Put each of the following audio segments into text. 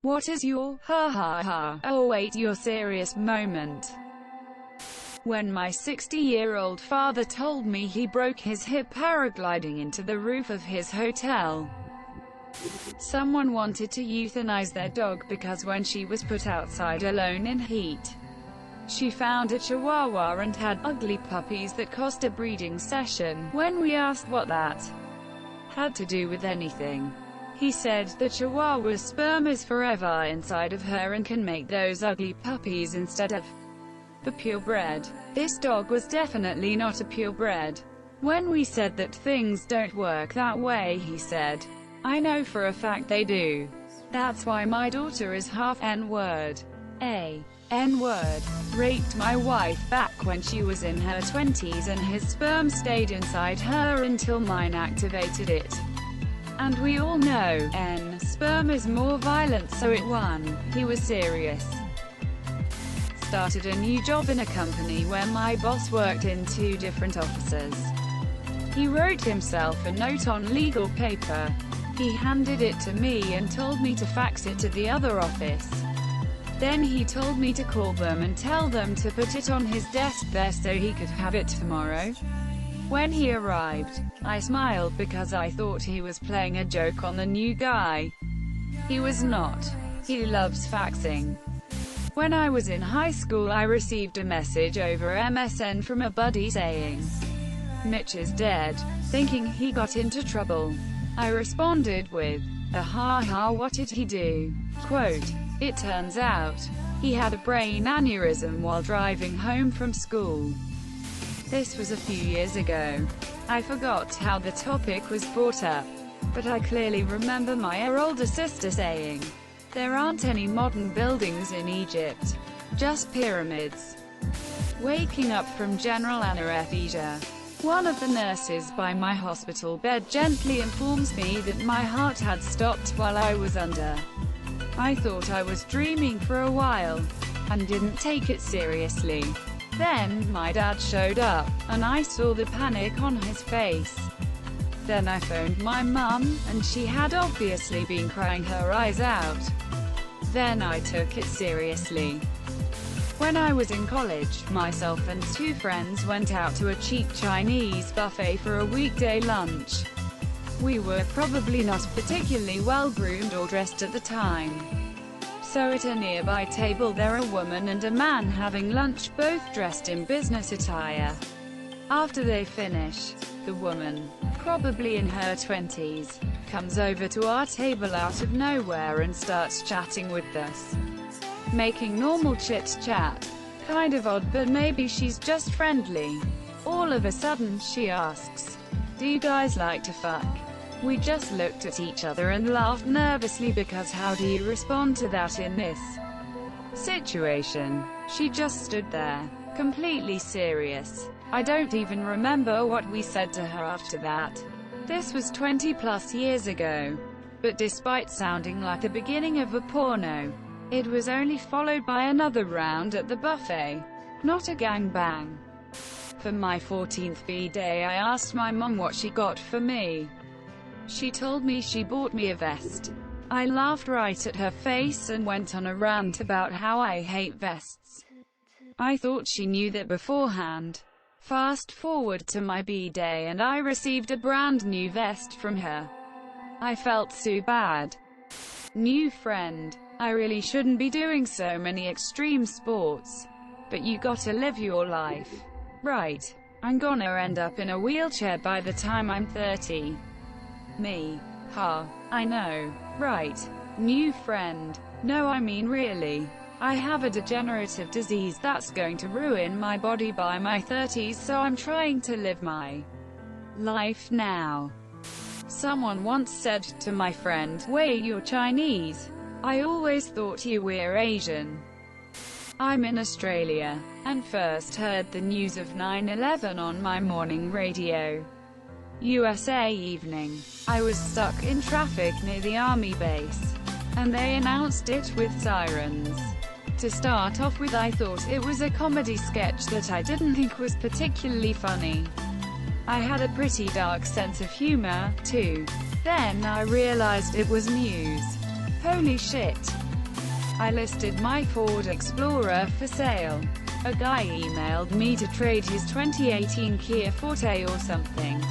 What is your ha ha ha, oh wait, your serious moment? When my 60-year-old father told me he broke his hip paragliding into the roof of his hotel. Someone wanted to euthanize their dog because when she was put outside alone in heat, she found a chihuahua and had ugly puppies that cost a breeding session. When we asked what that had to do with anything, he said, the chihuahua's sperm is forever inside of her and can make those ugly puppies instead of the purebred. This dog was definitely not a purebred. When we said that things don't work that way, he said, I know for a fact they do. That's why my daughter is half N-word. N-word. Raped my wife back when she was in her 20s and his sperm stayed inside her until mine activated it. And we all know, sperm is more violent, so it won. He was serious. Started a new job in a company where my boss worked in 2 different offices. He wrote himself a note on legal paper. He handed it to me and told me to fax it to the other office. Then he told me to call them and tell them to put it on his desk there so he could have it tomorrow. When he arrived, I smiled because I thought he was playing a joke on the new guy. He was not. He loves faxing. When I was in high school, I received a message over MSN from a buddy saying, Mitch is dead, thinking he got into trouble. I responded with a ha ha, what did he do? Quote, it turns out, he had a brain aneurysm while driving home from school. This was a few years ago. I forgot how the topic was brought up, but I clearly remember my older sister saying, there aren't any modern buildings in Egypt, just pyramids. Waking up from general anesthesia, one of the nurses by my hospital bed gently informs me that my heart had stopped while I was under. I thought I was dreaming for a while, and didn't take it seriously. Then, my dad showed up, and I saw the panic on his face. Then I phoned my mum, and she had obviously been crying her eyes out. Then I took it seriously. When I was in college, myself and 2 friends went out to a cheap Chinese buffet for a weekday lunch. We were probably not particularly well-groomed or dressed at the time. So at a nearby table there are a woman and a man having lunch, both dressed in business attire. After they finish, the woman, probably in her 20s, comes over to our table out of nowhere and starts chatting with us. Making normal chit-chat. Kind of odd, but maybe she's just friendly. All of a sudden she asks, do you guys like to fuck? We just looked at each other and laughed nervously because how do you respond to that in this situation? She just stood there, completely serious. I don't even remember what we said to her after that. This was 20+ years ago. But despite sounding like the beginning of a porno, it was only followed by another round at the buffet. Not a gangbang. For my 14th B-day I asked my mum what she got for me. She told me she bought me a vest. I laughed right at her face and went on a rant about how I hate vests. I thought she knew that beforehand. Fast forward to my B-day and I received a brand new vest from her. I felt so bad. New friend. I really shouldn't be doing so many extreme sports. But you gotta live your life. Right. I'm gonna end up in a wheelchair by the time I'm 30. Me. Ha. I know. Right. New friend. No, I mean really. I have a degenerative disease that's going to ruin my body by my 30s, so I'm trying to live my life now. Someone once said to my friend, wait, you're Chinese? I always thought you were Asian. I'm in Australia, and first heard the news of 9/11 on my morning radio. USA evening. I was stuck in traffic near the army base, and they announced it with sirens. To start off with, I thought it was a comedy sketch that I didn't think was particularly funny. I had a pretty dark sense of humor, too. Then I realized it was news. Holy shit. I listed my Ford Explorer for sale. A guy emailed me to trade his 2018 Kia Forte or something.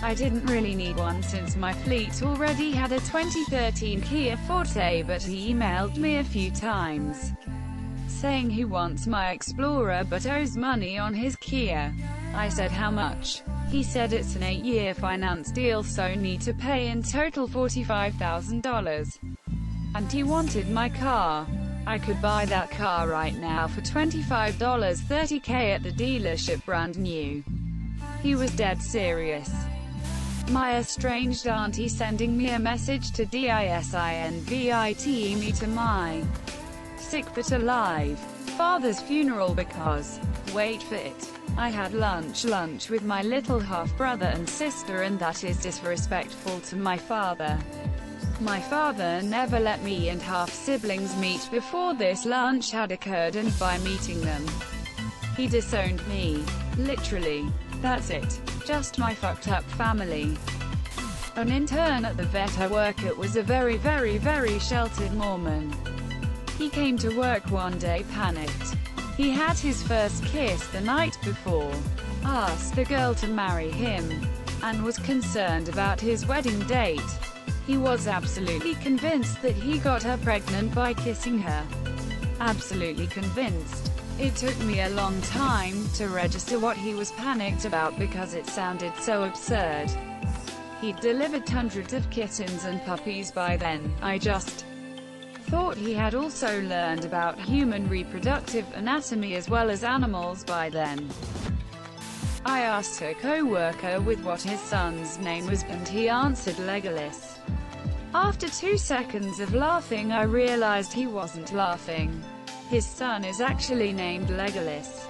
I didn't really need one since my fleet already had a 2013 Kia Forte, but he emailed me a few times saying he wants my Explorer but owes money on his Kia. I said how much. He said it's an 8-year finance deal, so need to pay in total $45,000. And he wanted my car. I could buy that car right now for $25, $30K at the dealership, brand new. He was dead serious. My estranged auntie sending me a message to disinvite me to my sick but alive father's funeral because, wait for it, I had lunch with my little half-brother and sister, and that is disrespectful to my father. My father never let me and half-siblings meet before this lunch had occurred, and by meeting them, he disowned me. Literally. That's it. Just my fucked up family. An intern at the vet I work at was a very sheltered Mormon. He came to work one day panicked. He had his first kiss the night before, asked the girl to marry him, and was concerned about his wedding date. He was absolutely convinced that he got her pregnant by kissing her. Absolutely convinced. It took me a long time to register what he was panicked about because it sounded so absurd. He'd delivered hundreds of kittens and puppies by then. I just thought he had also learned about human reproductive anatomy as well as animals by then. I asked a co-worker with what his son's name was, and he answered Legolas. After 2 seconds of laughing, I realized he wasn't laughing. His son is actually named Legolas.